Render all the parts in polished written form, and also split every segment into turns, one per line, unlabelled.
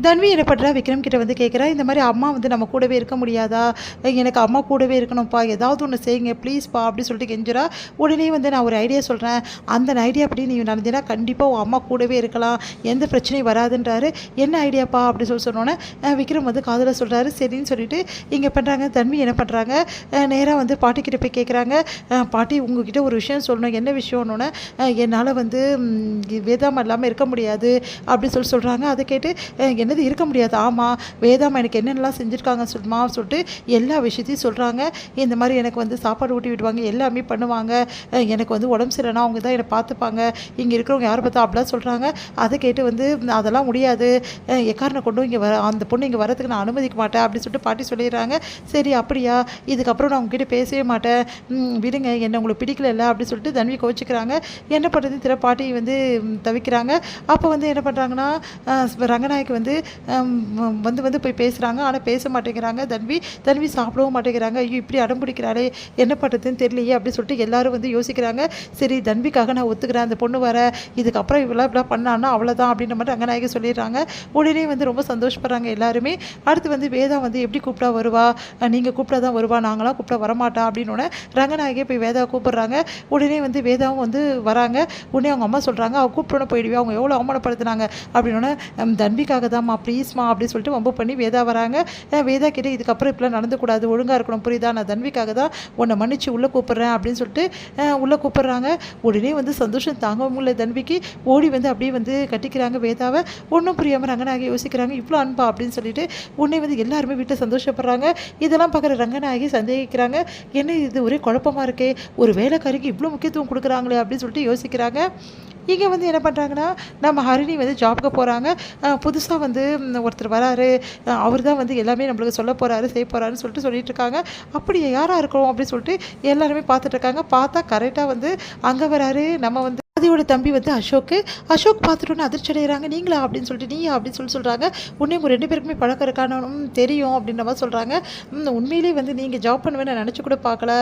தன்வி என்ன பண்ணுறா, விக்ரம் கிட்ட வந்து கேட்குறா, இந்த மாதிரி அம்மா வந்து நம்ம கூடவே இருக்க முடியாதா? எனக்கு அம்மா கூடவே இருக்கணும்ப்பா, ஏதாவது ஒன்று செய்யுங்க ப்ளீஸ்ப்பா அப்படி சொல்லிட்டு கெஞ்சுறா. உடனே வந்து நான் ஒரு ஐடியா சொல்கிறேன், அந்த ஐடியா அப்படி நீ நடந்தீங்கன்னா கண்டிப்பாக உன் அம்மா கூடவே இருக்கலாம், எந்த பிரச்சனையும் வராதுன்றாரு. என்ன ஐடியாப்பா அப்படி சொன்னோன்னே விக்ரம் வந்து காதல சொல்கிறாரு. சரின்னு சொல்லிட்டு இங்கே பண்ணுறாங்க. தன்வி என்ன பண்ணுறாங்க, நேராக வந்து பாட்டிக்கிட்ட போய் கேட்குறாங்க. பாட்டி உங்ககிட்ட ஒரு விஷயம் சொல்லணும். என்ன விஷயம்னோன்னே என்னால் வந்து வேதாமா இல்லாமல் இருக்க முடியாது அப்படி சொல்கிறாங்க. அதை கேட்டு என்னது இருக்க முடியாது? ஆமாம், வேதாமா எனக்கு என்னென்னலாம் செஞ்சுருக்காங்க சொல்லிட்டு எல்லா விஷயத்தையும் சொல்கிறாங்க. இந்த மாதிரி எனக்கு வந்து சாப்பாடு ஊட்டி விடுவாங்க, எல்லாமே பண்ணுவாங்க, எனக்கு வந்து உடம்பு சரியில்லைனா அவங்க தான் என்னை பார்த்துப்பாங்க, இங்கே இருக்கிறவங்க யாரை பார்த்தா அப்படிலாம் சொல்கிறாங்க. அதை கேட்டு வந்து அதெல்லாம் முடியாது, எக்காரனை கொண்டும் இங்கே அந்த பொண்ணு இங்கே வரதுக்கு நான் அனுமதிக்க மாட்டேன் அப்படி சொல்லிட்டு பாட்டி சொல்லிடுறாங்க. சரி அப்படியா, இதுக்கப்புறம் நான் உங்ககிட்ட பேசவே மாட்டேன், விடுங்க, என்ன உங்களுக்கு பிடிக்கல அப்படி சொல்லிட்டு தன்வி கோச்சிக்கிறாங்க. என்ன பண்ணுறது திற பாட்டி வந்து தவிக்கிறாங்க. அப்போ வந்து என்ன பண்ணுறாங்கன்னா, ரங்கநாயக்கு வந்து வந்து போய் பேசுகிறாங்க. ஆனால் பேச மாட்டேங்கிறாங்க. தன்வி சாப்பிடவும் மாட்டேங்கிறாங்க. ஐயோ இப்படி அடம் பிடிக்கிறாளே, என்ன பண்ணுறதுன்னு தெரியலையே அப்படி சொல்லிட்டு எல்லாரும் வந்து யோசிக்கிறாங்க. சரி தன்விக்காக நான் ஒத்துக்கிறேன், அந்த பொண்ணு வர, இதுக்கப்புறம் இப்படிலாம் பண்ணான்னா அவ்வளோதான் அப்படின்ற மாதிரி ரங்கநாயகி சொல்லிடுறாங்க. உடனே வந்து ரொம்ப சந்தோஷப்படுறாங்க எல்லாருமே. அடுத்து வந்து வேதா வந்து எப்படி கூப்பிட்டா வருவா, நீங்கள் கூப்பிட்டா தான் வருவா, நாங்களாம் கூப்பிட்டா வரமாட்டா அப்படின்னு ரங்கநாயகி போய் வேதாவை கூப்பிட்றாங்க. உடனே வந்து வேதாவும் வந்து வராங்க. உடனே அவங்க அம்மா சொல்கிறாங்க, அவள் கூப்பிட்டோன்னு போயிடுவா, அவங்க எவ்வளோ அவமானப்படுத்துனாங்க அப்படின்னு. தன்விக்காக தான்மா ப்ளீஸ்மா அப்படின்னு சொல்லிட்டு வம்பு பண்ணி வேதா வராங்க. வேதா கிட்டே இதுக்கப்புறம் இப்படிலாம் நடந்துக்கூடாது, ஒழுங்காக இருக்கணும் புரியுதா, நான் தன்விக்காக தான் உன்னை மன்னிச்சு உள்ளே கூப்பிட்றேன் அப்படின்னு சொல்லிட்டு உள்ளே கூப்பிட்றாங்க. உடனே வந்து சந்தோஷம் தாங்க முடியல தன்விக்கு. ஓடி வந்து அப்படியே வந்து கட்டிக்கிறாங்க வேதாவை. ஒன்றும் புரியாமல் ரங்கநாயகி யோசிக்கிறாங்க, இவ்வளோ அன்பா அப்படின்னு சொல்லிட்டு. உடனே வந்து எல்லாருமே வீட்டில் சந்தோஷப்படுறாங்க. இதெல்லாம் பார்க்குற ரங்கநாயகி சந்தேகிக்கிறாங்க, என்ன இது ஒரே குழப்பமாக இருக்கே, ஒரு வேலைக்காரிக்கு இவ்வளோ முக்கியத்துவம் கொடுக்குறாங்களே அப்படின்னு சொல்லிட்டு யோசிக்கிறாங்க. இங்கே வந்து என்ன பண்ணுறாங்கன்னா, நம்ம ஹரிணி வந்து ஜாப்க்கு போகிறாங்க. புதுசாக வந்து ஒருத்தர் வராரு, அவர் தான் வந்து எல்லாமே நம்மளுக்கு சொல்ல போகிறாரு, செய்ய போகிறாருன்னு சொல்லிட்டு இருக்காங்க. அப்படி யாராக இருக்கிறோம் அப்படின்னு சொல்லிட்டு எல்லாருமே பார்த்துட்ருக்காங்க. பார்த்தா கரெக்டாக வந்து அங்கே வராரு நம்ம வந்து அதோட தம்பி வந்து அசோக் பார்த்துட்டோன்னு அதிர்ச்சி அடைகிறாங்க. நீங்களா அப்படின்னு சொல்லிட்டு, நீயா அப்படின்னு சொல்கிறாங்க. உடனே உங்கள் 2 பேருக்குமே பழக்கம் இருக்கானு தெரியும் அப்படின்ற மாதிரி சொல்கிறாங்க. உண்மையிலே வந்து நீங்கள் ஜாப் பண்ணுவேன்னு நான் நினச்சி கூட பார்க்கல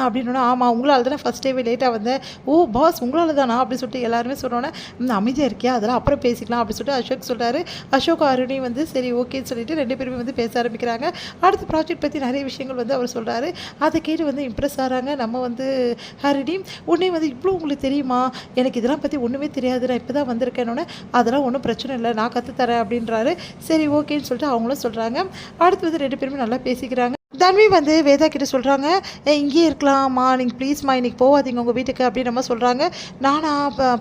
அப்படின்னா. ஆமாம், உங்களால் தானே ஃபஸ்ட் டேவே லேட்டாக வந்தேன். ஓ பாஸ் உங்களால் தானா அப்படின்னு சொல்லிட்டு எல்லாருமே சொல்கிறோன்னே, அமைதியாக இருக்கியா, அதெல்லாம் அப்புறம் பேசிக்கலாம் அப்படின்னு சொல்லிட்டு அசோக் சொல்கிறாரு. அசோக் அருணி வந்து சரி ஓகேன்னு சொல்லிட்டு 2 பேருமே வந்து பேச ஆரம்பிக்கிறாங்க. அடுத்த ப்ராஜெக்ட் பற்றி நிறைய விஷயங்கள் வந்து அவர் சொல்கிறாரு. அதை கேட்டு வந்து இம்ப்ரெஸ் ஆகிறாங்க நம்ம வந்து ஹரிணி. உடனே வந்து இவ்வளோ உங்களுக்கு தெரியுமா, எனக்கு இதெல்லாம் பற்றி ஒன்றுமே தெரியாது, நான் இப்போ தான் வந்திருக்கேன்னொன்னே, அதெல்லாம் ஒன்றும் பிரச்சனை இல்லை, நான் கற்றுத்தரேன் அப்படின்றாரு. சரி ஓகேன்னு சொல்லிட்டு அவங்களும் சொல்கிறாங்க. அடுத்து வந்து 2 பேருமே நல்லா பேசிக்கிறாங்க. தன்வி வந்து வேதா கிட்ட சொல்கிறாங்க, இங்கேயே இருக்கலாம்மா, நீங்கள் ப்ளீஸ்மா இன்றைக்கி போகாதீங்க உங்கள் வீட்டுக்கு அப்படின்னு நம்ம சொல்கிறாங்க. நானா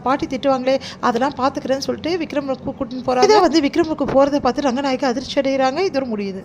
பாட்டி திட்டுவாங்களே, அதெல்லாம் பார்த்துக்கிறேன்னு சொல்லிட்டு விக்ரம் கூட்டின்னு போகிறாங்க. வந்து விக்ரமுக்கு போகிறத பார்த்து ரங்கநாயகி அதிர்ச்சி அடைகிறாங்க. இதோட முடியுது.